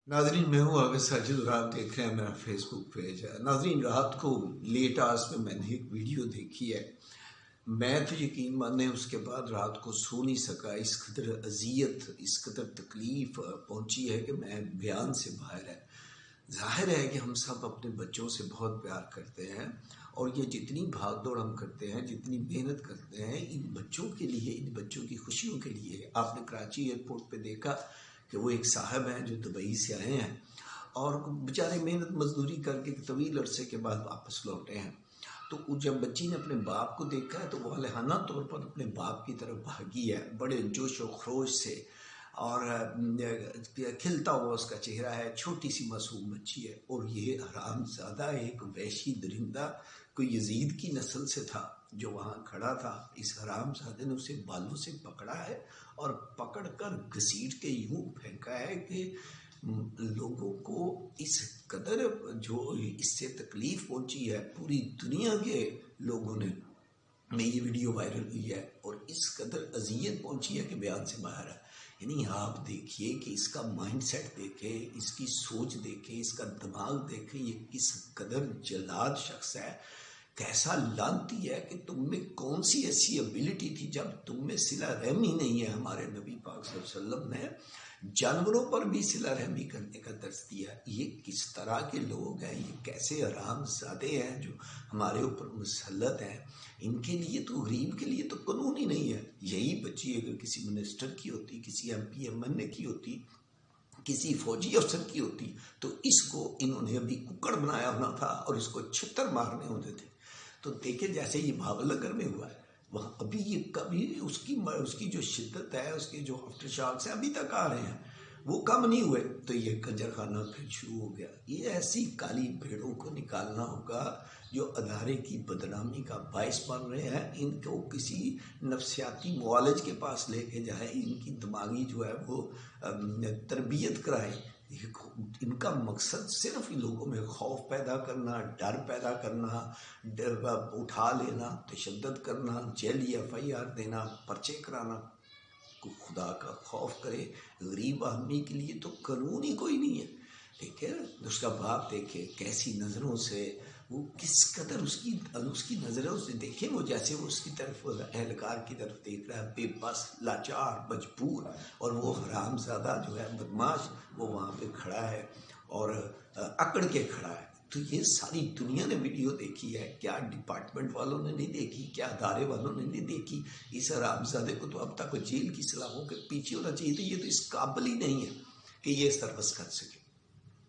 नाजरीन, मैं हूँ आगे साजिद और आप देख रहे हैं मेरा फेसबुक पेज है। नाजरीन, रात को लेट आवर्स में मैंने एक वीडियो देखी है। मैं तो यकीन माने उसके बाद रात को सो नहीं सका। इस कदर अजियत, इस कदर तकलीफ पहुंची है कि मैं बयान से बाहर है। जाहिर है कि हम सब अपने बच्चों से बहुत प्यार करते हैं और ये जितनी भाग दौड़ हम करते हैं, जितनी मेहनत करते हैं इन बच्चों के लिए, इन बच्चों की खुशियों के लिए। आपने कराची एयरपोर्ट पे देखा कि वो एक साहब हैं जो दुबई से आए हैं और बेचारे मेहनत मजदूरी करके तवील अरसे के बाद वापस लौटे हैं। तो जब बच्ची ने अपने बाप को देखा है तो वो अलहाना तौर पर अपने बाप की तरफ भागी है, बड़े जोश और खरोश से, और खिलता हुआ उसका चेहरा है। छोटी सी मासूम बच्ची है और ये हरामज़ादा एक वहशी दरिंदा कोई यजीद की नस्ल से था जो वहाँ खड़ा था। इस हरामज़ादे ने उसे बालों से पकड़ा है और पकड़कर घसीट के यूं फेंका है कि लोगों को इस कदर जो इससे तकलीफ पहुंची है, पूरी दुनिया के लोगों ने में ये वीडियो वायरल हुई है और इस कदर अजियत पहुंची है कि बयान से बाहर है। यानी आप देखिए कि इसका माइंडसेट देखें, इसकी सोच देखें, इसका दिमाग देखें, ये किस कदर जलाद शख्स है, कैसा लानती है कि तुम में कौन सी ऐसी एबिलिटी थी जब तुम में सिला रहमी नहीं है। हमारे नबी पाक सल्लल्लाहु अलैहि वसल्लम ने जानवरों पर भी सिला रहमी करने का दर्ज दिया। ये किस तरह के लोग हैं, ये कैसे हरामज़ादे हैं जो हमारे ऊपर मुसल्लत हैं। इनके लिए तो, गरीब के लिए तो कानून ही नहीं है। यही बच्ची अगर किसी मिनिस्टर की होती, किसी MP MNA की होती, किसी फौजी अफसर की होती, तो इसको इन्होंने अभी कुक्कड़ बनाया होना था और इसको छितर मारने होते थे। तो देखे जैसे ये भावनगर में हुआ है, वहाँ अभी ये कभी उसकी जो शिद्दत है, उसके जो आफ्टर शॉक्स हैं अभी तक आ रहे हैं, वो कम नहीं हुए। तो ये कंजर खाना फिर शुरू हो गया। ये ऐसी काली भेड़ों को निकालना होगा जो अदारे की बदनामी का बायस बन रहे हैं। इनको किसी नफ्सियाती मुआलिज के पास लेके जाए, इनकी दिमागी जो है वो तरबियत कराए। इनका मकसद सिर्फ इन लोगों में खौफ पैदा करना, डर पैदा करना, उठा लेना, तशद्दुद करना, जेली FIR देना, पर्चे कराना। को खुदा का खौफ करे। गरीब आदमी के लिए तो कानून ही कोई नहीं है। ठीक है, उसका बाप देखे कैसी नज़रों से वो, किस कदर उसकी नज़रों से देखे वो, जैसे वो उसकी तरफ, एहलकार की तरफ देख रहा है, बेबस, लाचार, मजबूर। और वो हरामज़ादा जो है बदमाश, वो वहाँ पे खड़ा है और अकड़ के खड़ा है। तो ये सारी दुनिया ने वीडियो देखी है। क्या डिपार्टमेंट वालों ने नहीं देखी? क्या अदारे वालों ने नहीं देखी? इस हरामज़ादे को तो अब तक जेल की सलाखों के पीछे होना चाहिए था। ये तो इस काबिल ही नहीं है कि ये सर्विस कर सके।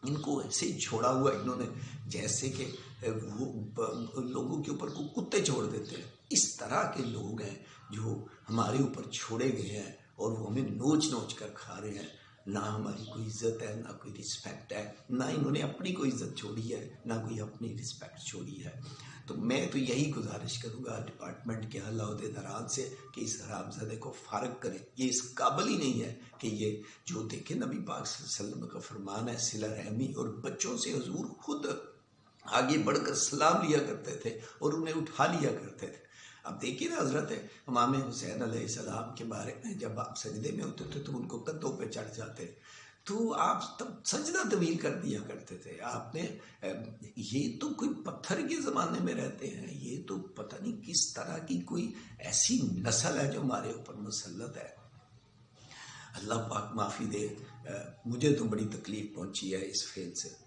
इनको ऐसे छोड़ा हुआ इन्होंने जैसे कि वो लोगों के ऊपर को कुत्ते छोड़ देते हैं। इस तरह के लोग हैं जो हमारे ऊपर छोड़े गए हैं और वो हमें नोच नोच कर खा रहे हैं। ना हमारी कोई इज्जत है, ना कोई रिस्पेक्ट है, ना इन्होंने अपनी कोई इज्जत छोड़ी है, ना कोई अपनी रिस्पेक्ट छोड़ी है। तो मैं तो यही गुजारिश करूँगा डिपार्टमेंट के आला अहदेदारान से कि इस हरामज़ादे को फारग करें। ये इस काबिल ही नहीं है कि ये जो देखे नबी पाक सल्लल्लाहु अलैहि वसल्लम का फरमान है सिला रहमी, और बच्चों से हुजूर खुद आगे बढ़कर सलाम लिया करते थे और उन्हें उठा लिया करते थे। अब देखिए ना हज़रत इमाम हुसैन अलैहिस्सलाम के बारे में, जब आप सजदे में होते थे तो उनको कंधों पे चढ़ जाते, तो आप तब सजदा तवील कर दिया करते थे आपने। ये तो कोई पत्थर के ज़माने में रहते हैं। ये तो पता नहीं किस तरह की कोई ऐसी नस्ल है जो हमारे ऊपर मुसल्लत है। अल्लाह पाक माफ़ी दे। मुझे तो बड़ी तकलीफ़ पहुंची है इस फेल से।